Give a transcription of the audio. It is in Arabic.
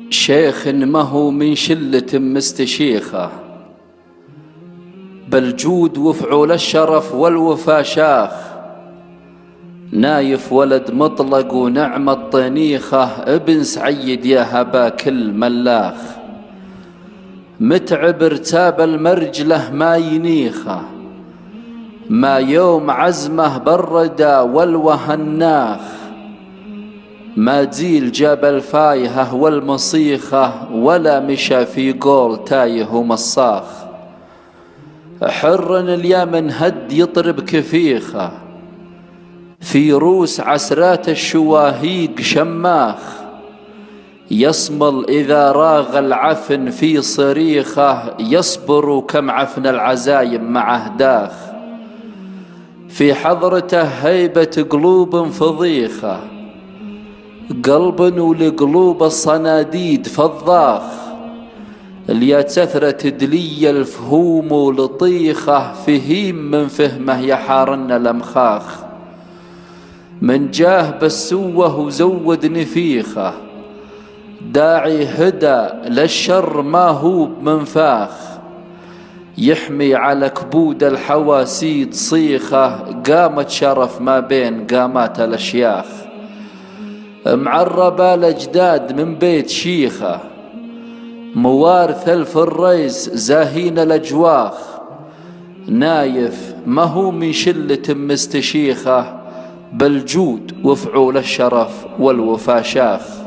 شيخ ما هو من شلة مستشيخة، بل جود وفعول الشرف والوفا شاخ. نايف ولد مطلق ونعمة طنيخة، ابن سعيد يا هبا كل ملاخ. متعب ارتاب المرجله ما ينيخه، ما يوم عزمه بالردى والوهناخ. ما تزيل جبل فايهه والمصيخه، ولا مشى في قول تايه ومصاخ. حر اليمن هد يطرب كفيخه، في روس عسرات الشواهيق شماخ. يصمل إذا راغ العفن في صريخه، يصبر كم عفن العزايم معه داخ. في حضرته هيبة قلوب فضيخة، قلب ولقلوب الصناديد فضاخ. اللي تثرة دلي الفهوم ولطيخة، فهيم من فهمه يحارن الأمخاخ. من جاه بالسوه وزود نفيخه، داعي هدى للشر ما هو بمنفاخ. يحمي على كبود الحواسيد صيخه، قامت شرف ما بين قامات الأشياخ. معربة الأجداد من بيت شيخه، موارث الفريس زاهين الأجواخ. نايف ما هو من شلة مستشيخة، بل جود وفعول الشرف والوفا شاخ.